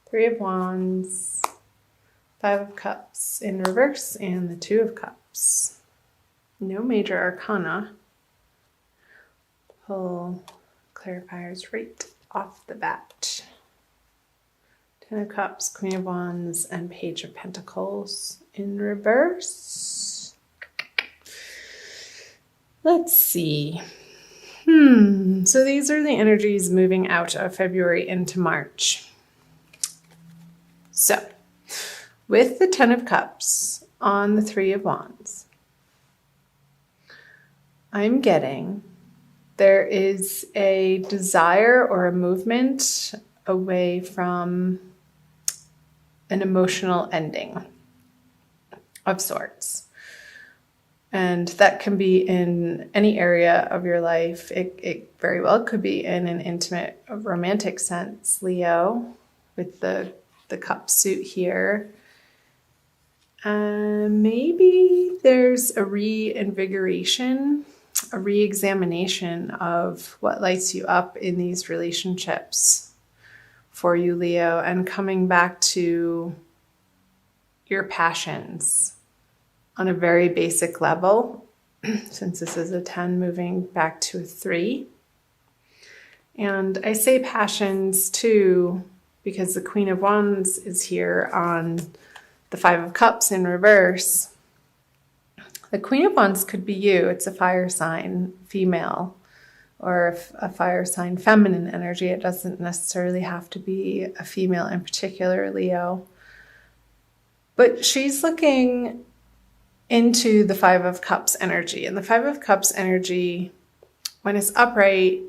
Three of Wands, Five of Cups in reverse, and the Two of Cups. No major arcana. Pull clarifiers right off the bat. Ten of Cups, Queen of Wands, and Page of Pentacles in reverse. Let's see. So these are the energies moving out of February into March. So, with the Ten of Cups on the Three of Wands, I'm getting there is a desire or a movement away from an emotional ending of sorts. And that can be in any area of your life. It very well could be in an intimate, romantic sense, Leo, with the cup suit here. Maybe there's a reinvigoration, a re-examination of what lights you up in these relationships for you, Leo, and coming back to your passions on a very basic level, since this is a 10 moving back to a 3. And I say passions too, because the Queen of Wands is here on the Five of Cups in reverse. The Queen of Wands could be you. It's a fire sign, female, or a fire sign, feminine energy. It doesn't necessarily have to be a female in particular, Leo. But she's looking into the Five of Cups energy. And the Five of Cups energy, when it's upright,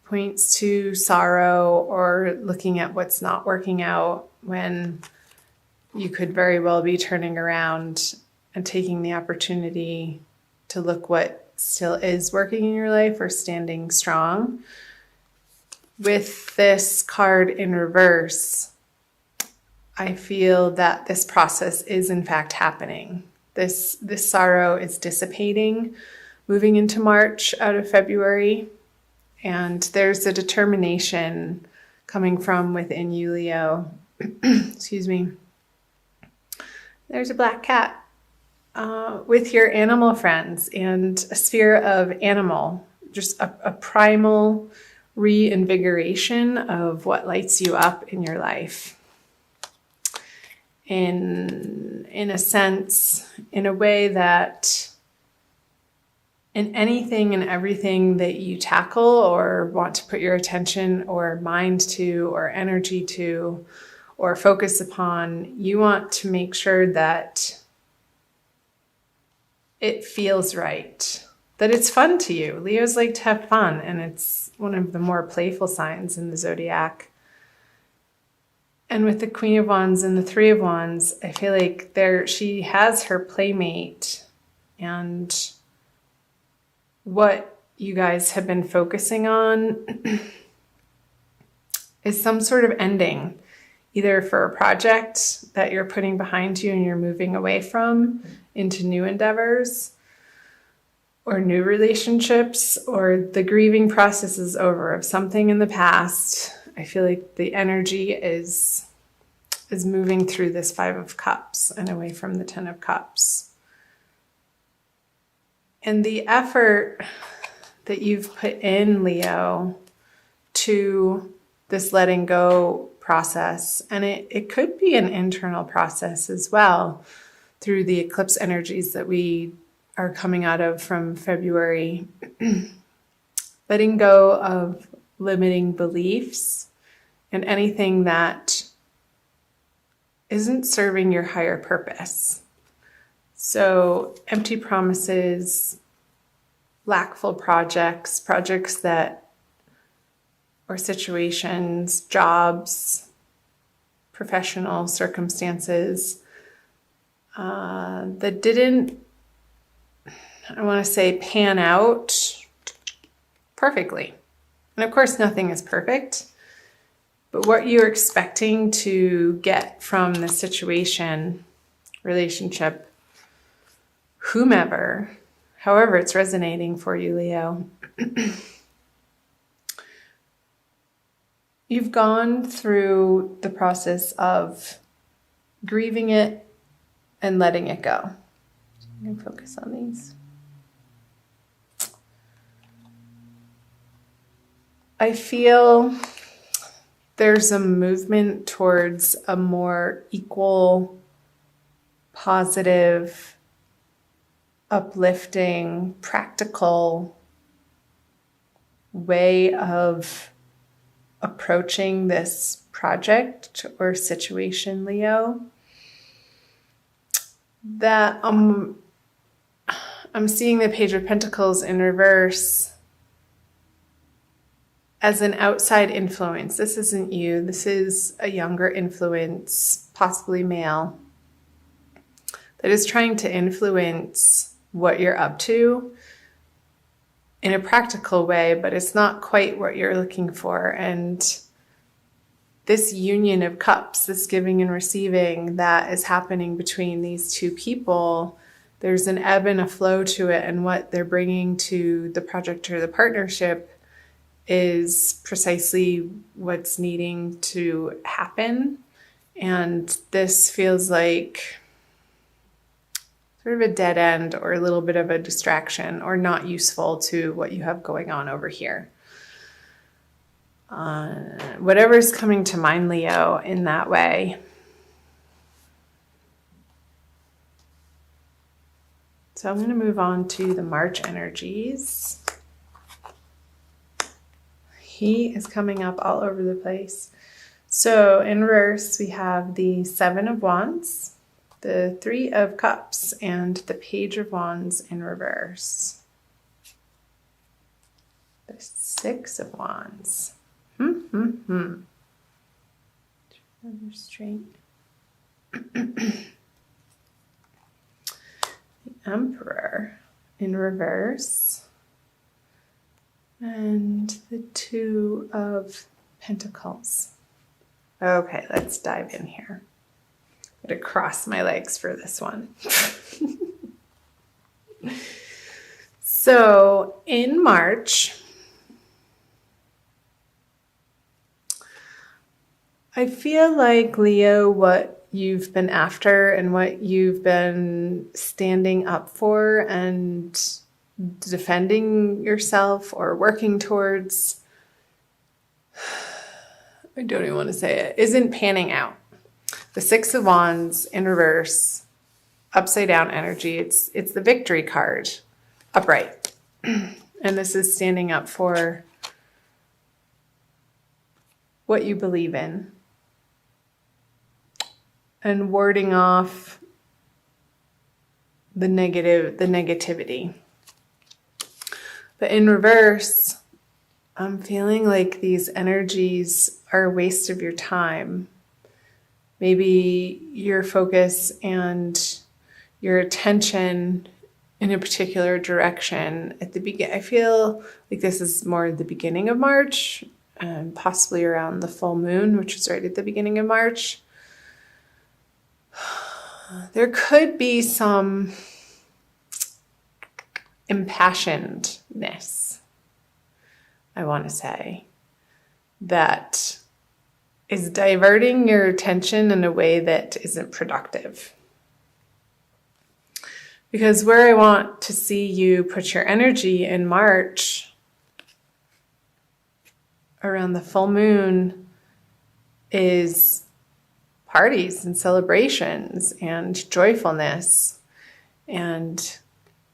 points to sorrow or looking at what's not working out, when you could very well be turning around and taking the opportunity to look what still is working in your life or standing strong. With this card in reverse, I feel that this process is in fact happening. This sorrow is dissipating, moving into March out of February. And there's a determination coming from within you, Leo. Excuse me. There's a black cat with your animal friends and a sphere of animal, just a primal reinvigoration of what lights you up in your life. In a sense, in a way that in anything and everything that you tackle or want to put your attention or mind to or energy to or focus upon, you want to make sure that it feels right, that it's fun to you. Leos like to have fun, and it's one of the more playful signs in the zodiac. And with the Queen of Wands and the Three of Wands, I feel like she has her playmate, and what you guys have been focusing on is some sort of ending, either for a project that you're putting behind you and you're moving away from into new endeavors or new relationships, or the grieving process is over of something in the past. I feel like the energy is moving through this Five of Cups and away from the Ten of Cups. And the effort that you've put in, Leo, to this letting go process, and it could be an internal process as well through the eclipse energies that we are coming out of from February. Letting go of limiting beliefs and anything that isn't serving your higher purpose. So empty promises, lackful projects that, or situations, jobs, professional circumstances that didn't, I want to say, pan out perfectly. And of course, nothing is perfect. But what you're expecting to get from the situation, relationship, whomever, however it's resonating for you, Leo, You've gone through the process of grieving it and letting it go. I'm going to focus on these. I feel there's a movement towards a more equal, positive, uplifting, practical way of approaching this project or situation, Leo. That I'm seeing the Page of Pentacles in reverse as an outside influence. This isn't you. This is a younger influence, possibly male, that is trying to influence what you're up to in a practical way, but it's not quite what you're looking for. And this union of cups, this giving and receiving that is happening between these two people, there's an ebb and a flow to it. And what they're bringing to the project or the partnership is precisely what's needing to happen. And this feels like sort of a dead end or a little bit of a distraction or not useful to what you have going on over here. Whatever's coming to mind, Leo, in that way. So I'm going to move on to the March energies. He is coming up all over the place. So in reverse, we have the Seven of Wands, the Three of Cups, and the Page of Wands in reverse. The Six of Wands. Straight. The Emperor in reverse. And the Two of Pentacles. Okay, let's dive in here. I'm going to cross my legs for this one. So in March, I feel like, Leo, what you've been after and what you've been standing up for and defending yourself or working towards, I don't even want to say it, isn't panning out. The Six of Wands in reverse, upside down energy. It's the victory card, upright. And this is standing up for what you believe in and warding off the negativity. But in reverse, I'm feeling like these energies are a waste of your time. Maybe your focus and your attention in a particular direction at the beginning. I feel like this is more the beginning of March, possibly around the full moon, which is right at the beginning of March. There could be some impassionedness, I want to say, that is diverting your attention in a way that isn't productive. Because where I want to see you put your energy in March around the full moon is parties and celebrations and joyfulness and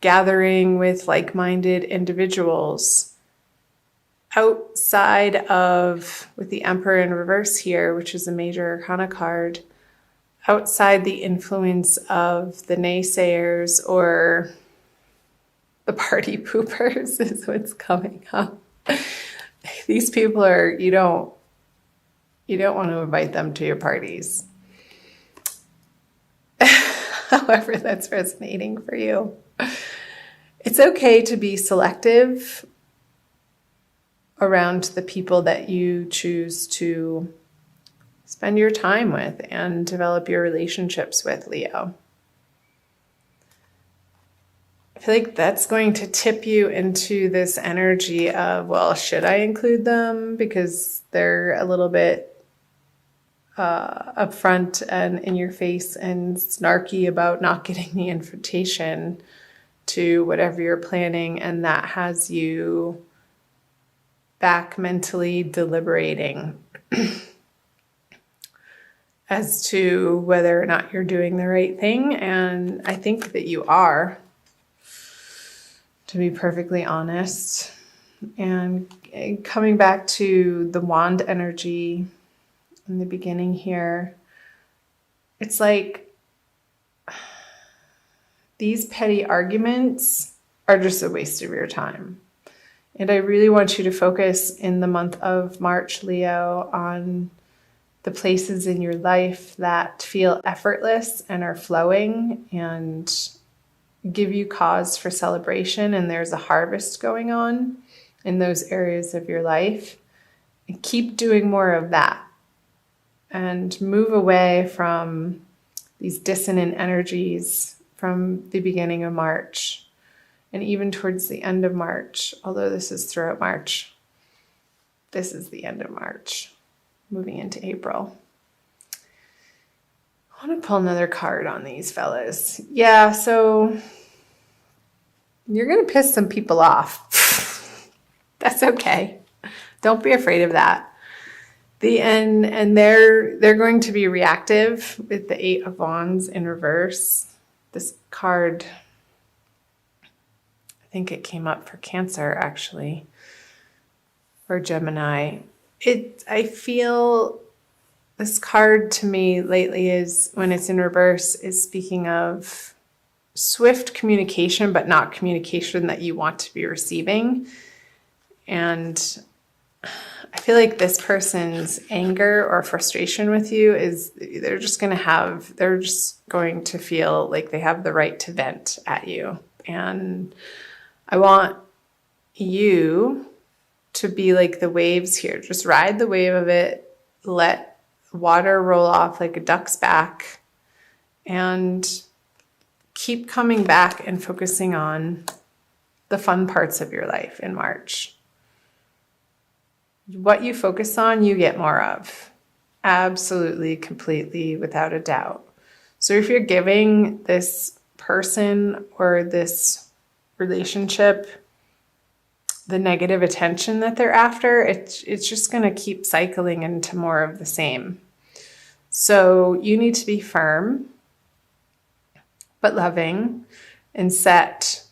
gathering with like-minded individuals outside of, with the Emperor in reverse here, which is a major arcana card, outside the influence of the naysayers or the party poopers is what's coming up. These people are, you don't want to invite them to your parties. However that's resonating for you. It's okay to be selective around the people that you choose to spend your time with and develop your relationships with, Leo. I feel feel like that's going to tip you into this energy of, well, should I include them? Because they're a little bit upfront and in your face and snarky about not getting the invitation to whatever you're planning. And that has you back mentally deliberating as to whether or not you're doing the right thing. And I think that you are, to be perfectly honest. And coming back to the wand energy in the beginning here, it's like these petty arguments are just a waste of your time. And I really want you to focus in the month of March, Leo, on the places in your life that feel effortless and are flowing and give you cause for celebration. And there's a harvest going on in those areas of your life. And keep doing more of that. And move away from these dissonant energies from the beginning of March and even towards the end of March, although this is throughout March. This is the end of March, moving into April. I want to pull another card on these fellas. Yeah, so you're going to piss some people off. That's okay. Don't be afraid of that. And they're going to be reactive with the 8 of Wands in reverse. This card, I think it came up for Cancer actually, or Gemini. I feel this card to me lately is, when it's in reverse, is speaking of swift communication, but not communication that you want to be receiving. And I feel like this person's anger or frustration with you is they're just going to feel like they have the right to vent at you. And I want you to be like the waves here. Just ride the wave of it. Let water roll off like a duck's back and keep coming back and focusing on the fun parts of your life in March. What you focus on, you get more of. Absolutely, completely, without a doubt. So if you're giving this person or this relationship the negative attention that they're after, it's just going to keep cycling into more of the same. So you need to be firm, but loving, and set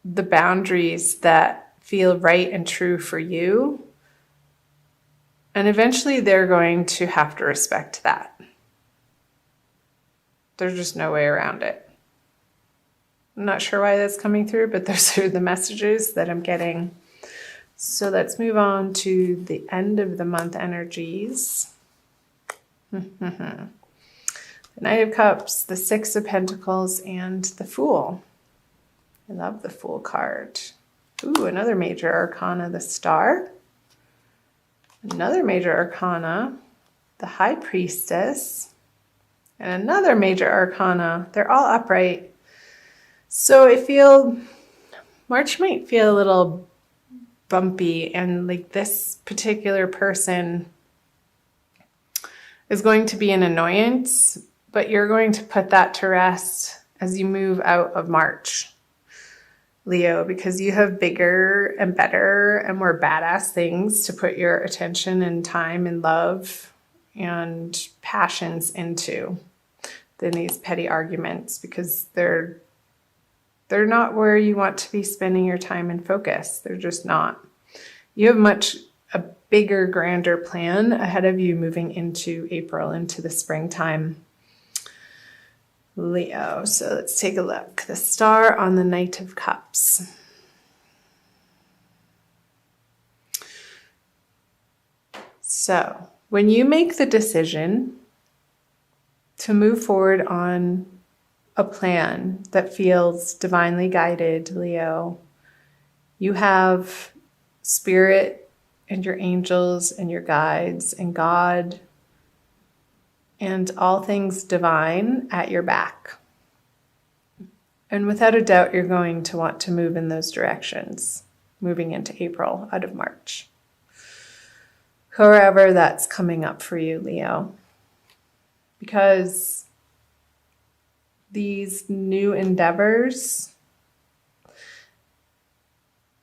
the boundaries that feel right and true for you. And eventually they're going to have to respect that. There's just no way around it. I'm not sure why that's coming through, but those are the messages that I'm getting. So let's move on to the end of the month energies. The Knight of Cups, the Six of Pentacles, and the Fool. I love the Fool card. Ooh, another major arcana, the Star. Another major arcana, the High Priestess, and another major arcana. They're all upright. So March might feel a little bumpy, and like this particular person is going to be an annoyance, but you're going to put that to rest as you move out of March, Leo, because you have bigger and better and more badass things to put your attention and time and love and passions into than these petty arguments, because they're not where you want to be spending your time and focus. They're just not. You have a bigger, grander plan ahead of you moving into April, into the springtime, Leo. So let's take a look. The Star on the Knight of Cups. So when you make the decision to move forward on a plan that feels divinely guided, Leo, you have Spirit and your angels and your guides and God and all things divine at your back. And without a doubt, you're going to want to move in those directions, moving into April out of March. However that's coming up for you, Leo. Because these new endeavors,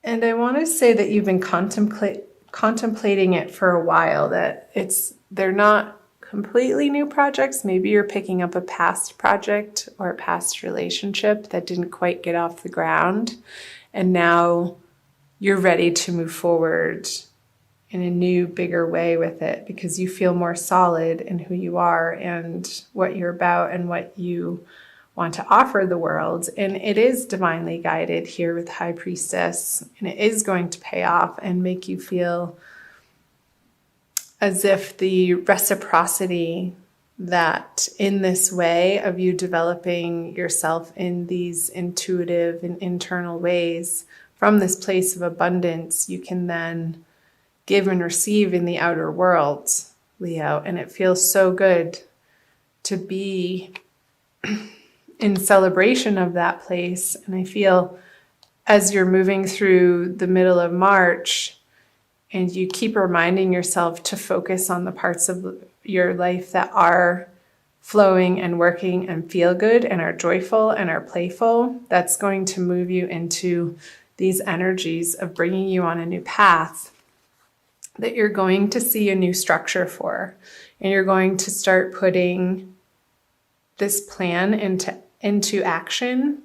and I want to say that you've been contemplating it for a while, that they're not completely new projects. Maybe you're picking up a past project or a past relationship that didn't quite get off the ground, and now you're ready to move forward in a new, bigger way with it because you feel more solid in who you are and what you're about and what you want to offer the world. And it is divinely guided here with High Priestess, and it is going to pay off and make you feel as if the reciprocity that in this way of you developing yourself in these intuitive and internal ways from this place of abundance, you can then give and receive in the outer world, Leo. And it feels so good to be in celebration of that place. And I feel as you're moving through the middle of March and you keep reminding yourself to focus on the parts of your life that are flowing and working and feel good and are joyful and are playful, that's going to move you into these energies of bringing you on a new path that you're going to see a new structure for. And you're going to start putting this plan into action,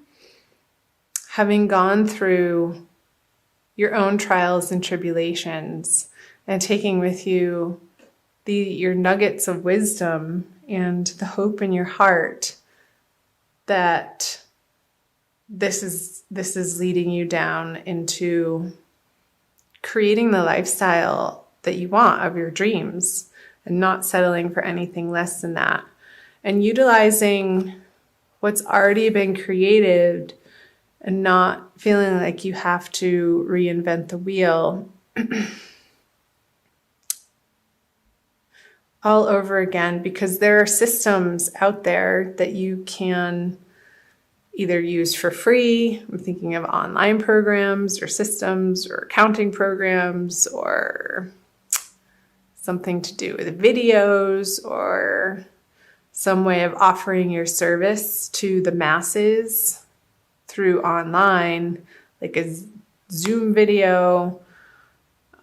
having gone through your own trials and tribulations and taking with you your nuggets of wisdom and the hope in your heart that this is leading you down into creating the lifestyle that you want of your dreams and not settling for anything less than that, and utilizing what's already been created and not feeling like you have to reinvent the wheel all over again, because there are systems out there that you can either use for free. I'm thinking of online programs or systems or accounting programs or something to do with videos or some way of offering your service to the masses through online, like a Zoom video.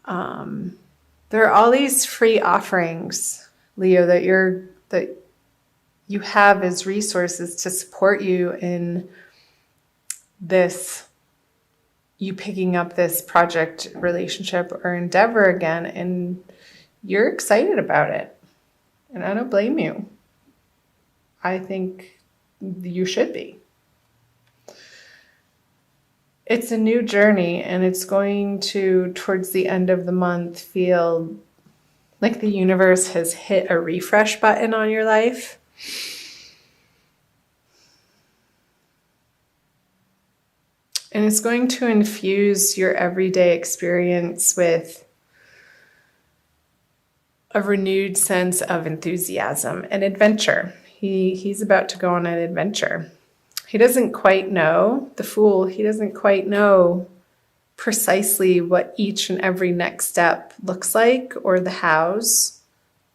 There are all these free offerings, Leo, that you have as resources to support you in this, you picking up this project, relationship, or endeavor again, and you're excited about it. And I don't blame you. I think you should be. It's a new journey, and it's going to, towards the end of the month, feel like the universe has hit a refresh button on your life. And it's going to infuse your everyday experience with a renewed sense of enthusiasm and adventure. He's about to go on an adventure. He doesn't quite know, the Fool, he doesn't quite know precisely what each and every next step looks like or the hows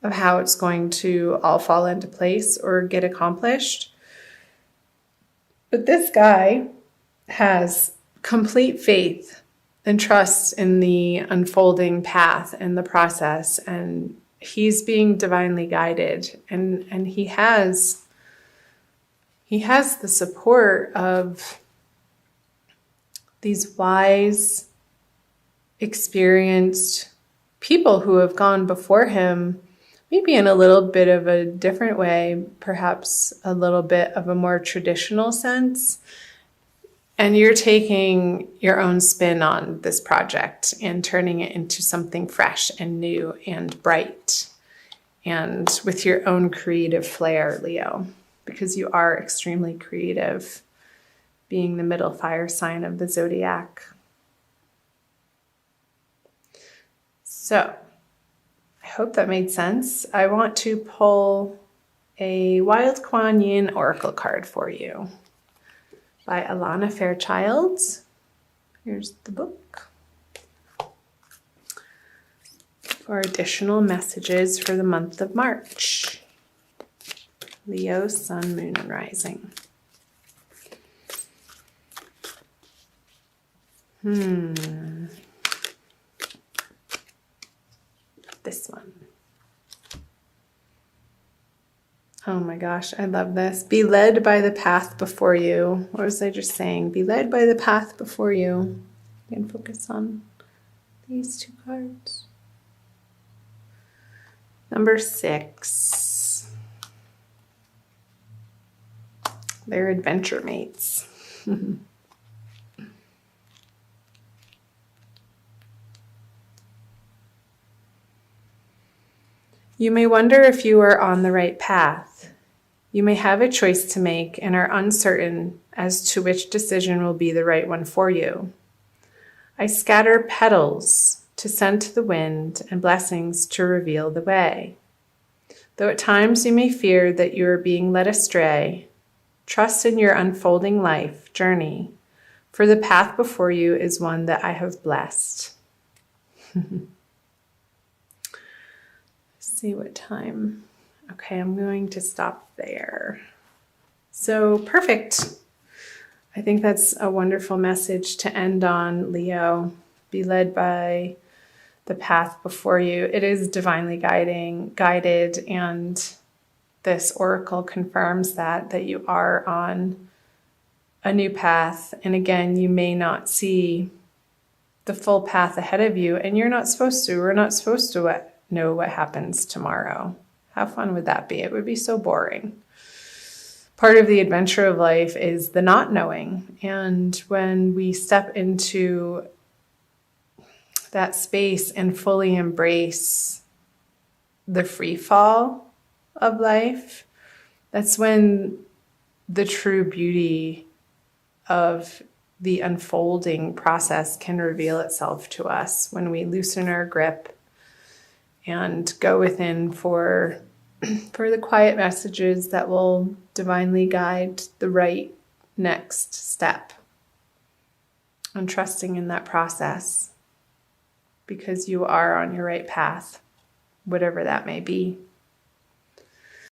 of how it's going to all fall into place or get accomplished. But this guy has complete faith and trust in the unfolding path and the process, and he's being divinely guided, and he has the support of these wise, experienced people who have gone before him, maybe in a little bit of a different way, perhaps a little bit of a more traditional sense. And you're taking your own spin on this project and turning it into something fresh and new and bright and with your own creative flair, Leo, because you are extremely creative, being the middle fire sign of the zodiac. So I hope that made sense. I want to pull a Wild Kuan Yin oracle card for you. by Alana Fairchild. Here's the book. For additional messages for the month of March. Leo, Sun, Moon, and Rising. This one. Oh my gosh, I love this. Be led by the path before you. What was I just saying? Be led by the path before you. You can focus on these two cards. Number 6. They're adventure mates. You may wonder if you are on the right path. You may have a choice to make and are uncertain as to which decision will be the right one for you. I scatter petals to send to the wind and blessings to reveal the way. Though at times you may fear that you are being led astray, trust in your unfolding life journey, for the path before you is one that I have blessed. See what time. Okay, I'm going to stop there. So perfect. I think that's a wonderful message to end on, Leo. Be led by the path before you. It is divinely guided, and this oracle confirms that you are on a new path. And again, you may not see the full path ahead of you, and you're not supposed to. We're not supposed to know what happens tomorrow. How fun would that be? It would be so boring. Part of the adventure of life is the not knowing. And when we step into that space and fully embrace the free fall of life, that's when the true beauty of the unfolding process can reveal itself to us, when we loosen our grip and go within for the quiet messages that will divinely guide the right next step. And trusting in that process, because you are on your right path, whatever that may be.